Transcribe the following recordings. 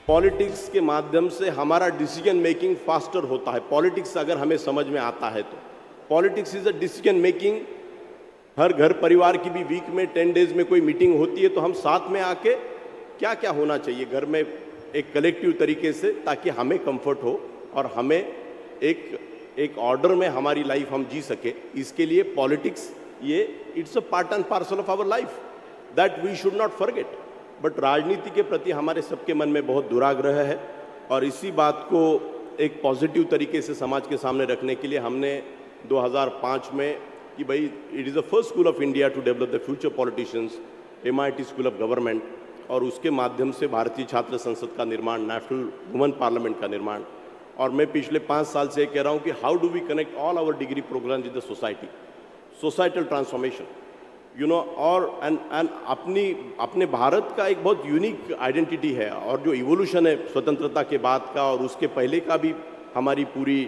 Politics के माध्यम से हमारा डिसीजन मेकिंग फास्टर होता है। पॉलिटिक्स अगर हमें समझ में आता है तो politics is a decision making. हर घर परिवार की भी वीक में 10 डेज में कोई मीटिंग होती है तो हम साथ में आके क्या क्या होना चाहिए घर में एक कलेक्टिव तरीके से, ताकि हमें कंफर्ट हो और हमें एक ऑर्डर में हमारी लाइफ हम जी सके। इसके लिए पॉलिटिक्स ये it's a part and parcel of our life that we should not forget. But राजनीति के प्रति हमारे सबके मन में बहुत दुराग्रह है और इसी बात को एक पॉजिटिव तरीके से समाज के सामने रखने के लिए हमने 2005 में कि भाई it is the first school of India to develop the future politicians, MIT school of government, और उसके माध्यम से भारतीय छात्र संसद का निर्माण, नेशनल वुमेन पार्लियामेंट का निर्माण। और मैं पिछले 5 साल से कह रहा हूँ कि how do we connect all our degree program with the society, societal transformation, you know. और एंड अपने भारत का एक बहुत यूनिक आइडेंटिटी है और जो इवोल्यूशन है स्वतंत्रता के बाद का और उसके पहले का भी हमारी पूरी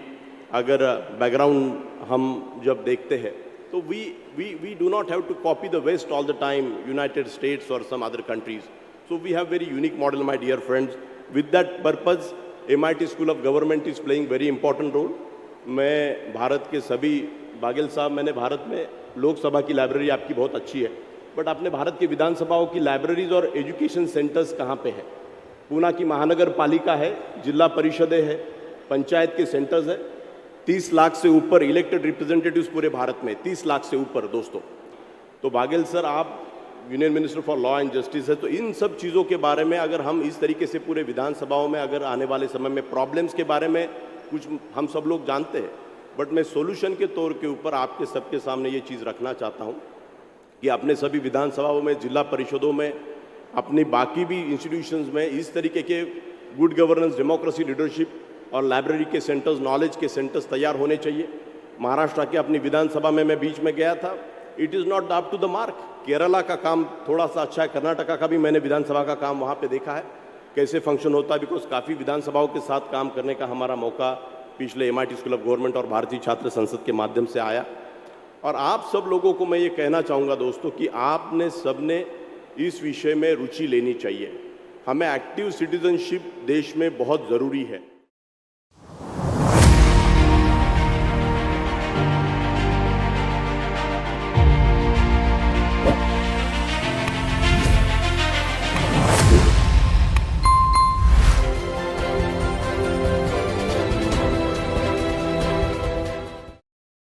अगर बैकग्राउंड हम जब देखते हैं तो we do not have to copy the West all the time, United States or some other countries. So we have very unique model, my dear friends. With that purpose, MIT School of Government is playing very important role. मैं भारत के सभी, बागेल साहब, मैंने भारत में लोकसभा की library आपकी बहुत अच्छी है, बट आपने भारत की विधानसभाओं की लाइब्रेरीज और एजुकेशन सेंटर्स कहाँ पे है? पूना की महानगर पालिका है, जिला परिषदें है, पंचायत के सेंटर्स है, 30 लाख से ऊपर इलेक्टेड रिप्रेजेंटेटिव्स पूरे भारत में, 30 लाख से ऊपर दोस्तों। तो बागेल सर, आप union minister for law and justice है, तो इन सब चीज़ों के बारे में अगर हम इस तरीके से पूरे विधानसभाओं में अगर आने वाले समय में प्रॉब्लम्स के बारे में कुछ हम सब लोग जानते हैं, बट मैं सॉल्यूशन के तौर के ऊपर आपके सबके सामने ये चीज़ रखना चाहता हूँ कि अपने सभी विधानसभाओं में, जिला परिषदों में, अपनी बाकी भी इंस्टीट्यूशंस में इस तरीके के गुड गवर्नेंस, डेमोक्रेसी, लीडरशिप और लाइब्रेरी के सेंटर्स, नॉलेज के सेंटर्स तैयार होने चाहिए। महाराष्ट्र की अपनी विधानसभा में मैं बीच में गया था, it is not up to the mark. Kerala का काम थोड़ा सा अच्छा है, कर्नाटका का भी मैंने विधानसभा का काम वहाँ पे देखा है कैसे फंक्शन होता है, बिकॉज काफ़ी विधानसभाओं के साथ काम करने का हमारा मौका पिछले MIT स्कूल ऑफ गवर्नमेंट और भारतीय छात्र संसद के माध्यम से आया। और आप सब लोगों को मैं ये कहना चाहूँगा दोस्तों कि आपने सबने इस विषय में रुचि लेनी चाहिए। हमें एक्टिव सिटीजनशिप देश में बहुत ज़रूरी है।